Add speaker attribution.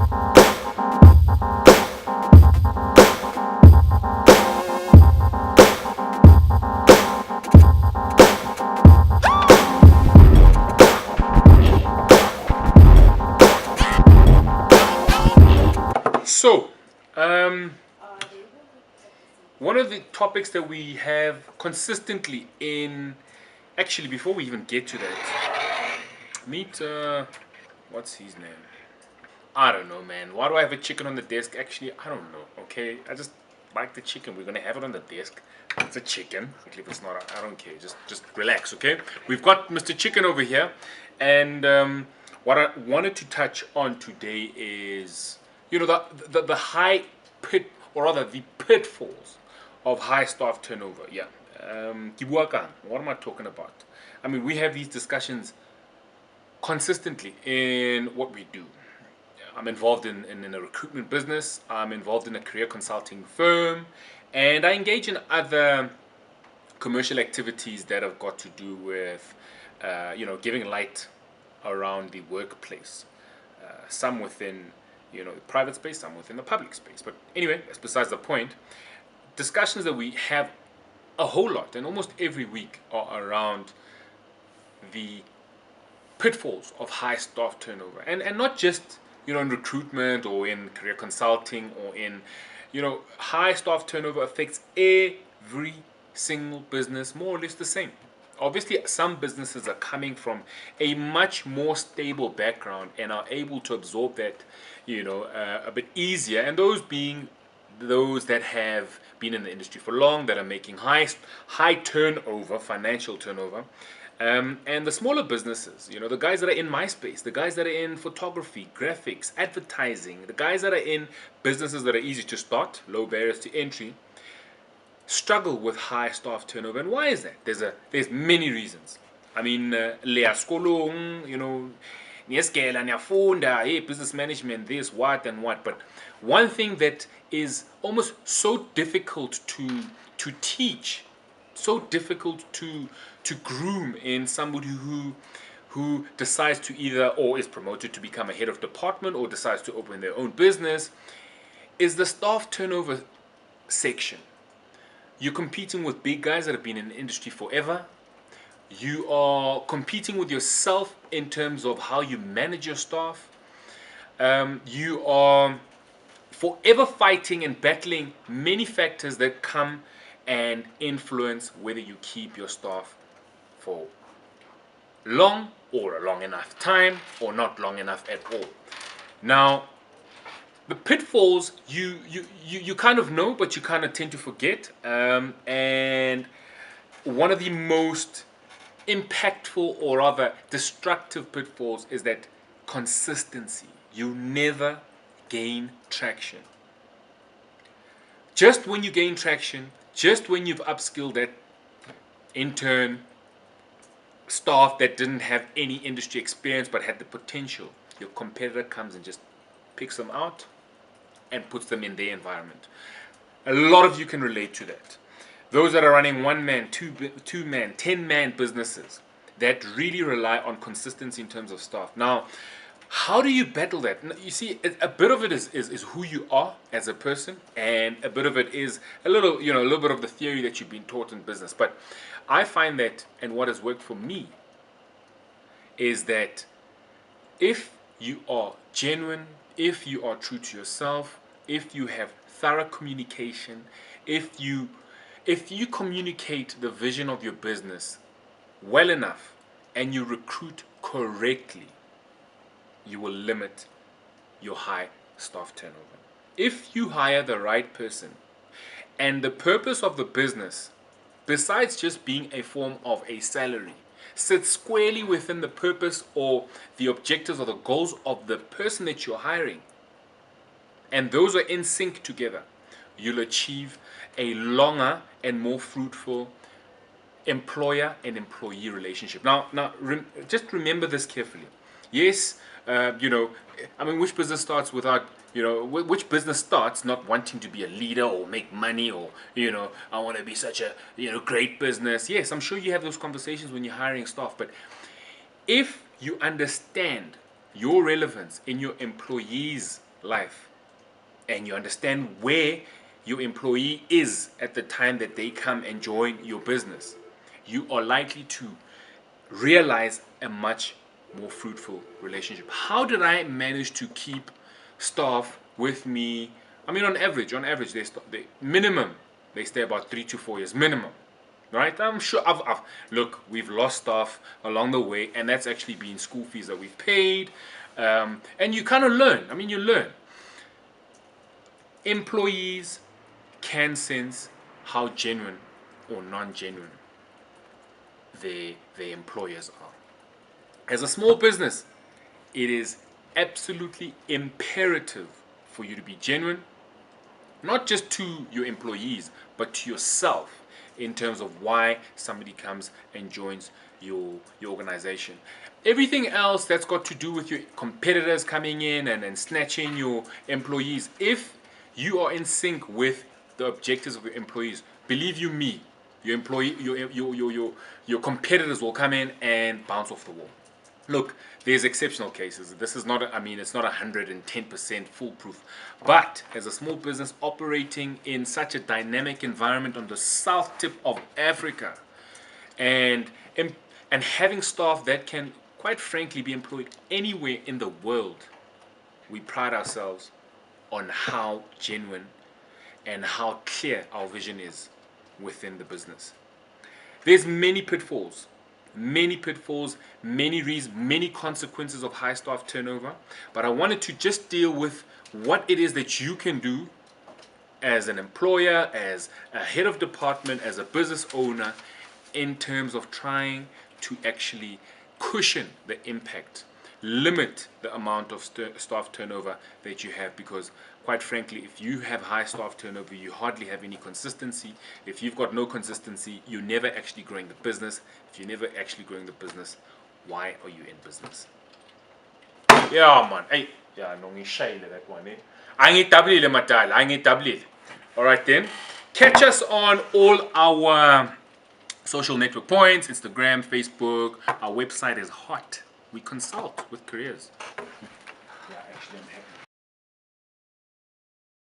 Speaker 1: So, one of the topics that we have consistently in, actually, before we even get to that, meet, what's his name? I don't know, man. Why do I have a chicken on the desk? Actually, I don't know. Okay, I just like the chicken. We're gonna have it on the desk. It's a chicken. Actually, if it's not, I don't care. Just relax, okay? We've got Mr. Chicken over here, and what I wanted to touch on today is, the high pit, or rather the pitfalls of high staff turnover. Yeah. What am I talking about? I mean, we have these discussions consistently in what we do. I'm involved in a recruitment business. I'm involved in a career consulting firm, and I engage in other commercial activities that have got to do with, giving light around the workplace. Some within, the private space, some within the public space. But anyway, that's besides the point. Discussions that we have a whole lot and almost every week are around the pitfalls of high staff turnover, and not just in recruitment or in career consulting or in high staff turnover affects every single business more or less the same. Obviously, some businesses are coming from a much more stable background and are able to absorb that a bit easier, and those being those that have been in the industry for long, that are making high turnover, financial turnover. And the smaller businesses, the guys that are in MySpace, the guys that are in photography, graphics, advertising, the guys that are in businesses that are easy to start, low barriers to entry, struggle with high staff turnover. And why is that? There's many reasons. I mean, leya skolong, niyeskela, niyafunda, hey, business management, this, what, and what. But one thing that is almost so difficult to teach, so difficult to groom in somebody who decides to either, or is promoted to become a head of department, or decides to open their own business, is the staff turnover section. You're competing with big guys that have been in the industry forever. You are competing with yourself in terms of how you manage your staff. You are forever fighting and battling many factors that come and influence whether you keep your staff for long or a long enough time or not long enough at all. Now, the pitfalls you kind of know, but you kind of tend to forget. And one of the most impactful, or rather destructive, pitfalls is that consistency. You never gain traction. Just when you gain traction, just when you've upskilled that intern, staff that didn't have any industry experience but had the potential, your competitor comes and just picks them out and puts them in their environment. A lot of you can relate to that. Those that are running one man, two man, 10-man businesses that really rely on consistency in terms of staff. Now, how do you battle that? You see, a bit of it is who you are as a person, and a bit of it is a little bit of the theory that you've been taught in business. But I find that, and what has worked for me, is that if you are genuine, if you are true to yourself, if you have thorough communication, if you communicate the vision of your business well enough and you recruit correctly, you will limit your high staff turnover. If you hire the right person, and the purpose of the business, besides just being a form of a salary, sits squarely within the purpose or the objectives or the goals of the person that you're hiring, and those are in sync together, you'll achieve a longer and more fruitful employer and employee relationship. Now, just remember this carefully. Yes, which business starts without, which business starts not wanting to be a leader or make money, or, I want to be such a, great business. Yes, I'm sure you have those conversations when you're hiring staff. But if you understand your relevance in your employees' life, and you understand where your employee is at the time that they come and join your business, you are likely to realize a much more fruitful relationship. How did I manage to keep staff with me? I mean, on average, they minimum they stay about 3 to 4 years minimum, right? I'm sure. Look, we've lost staff along the way, and that's actually been school fees that we've paid, and you kind of learn. I mean, you learn. Employees can sense how genuine or non-genuine their employers are. As a small business, it is absolutely imperative for you to be genuine, not just to your employees, but to yourself in terms of why somebody comes and joins your organization. Everything else that's got to do with your competitors coming in and snatching your employees, if you are in sync with the objectives of your employees, believe you me, your competitors will come in and bounce off the wall. Look, there's exceptional cases. This is not, it's not 110% foolproof. But as a small business operating in such a dynamic environment on the south tip of Africa, and having staff that can, quite frankly, be employed anywhere in the world, we pride ourselves on how genuine and how clear our vision is within the business. There's many pitfalls, many reasons, many consequences of high staff turnover, but I wanted to just deal with what it is that you can do as an employer, as a head of department, as a business owner, in terms of trying to actually cushion the impact, limit the amount of staff turnover that you have, because quite frankly, if you have high staff turnover, you hardly have any consistency. If you've got no consistency, you're never actually growing the business. If you're never actually growing the business, why are you in business? Yeah, man. Hey, yeah, no, that one. All right, then. Catch us on all our social network points: Instagram, Facebook. Our website is hot. We consult with careers. Yeah, actually, I'm happy.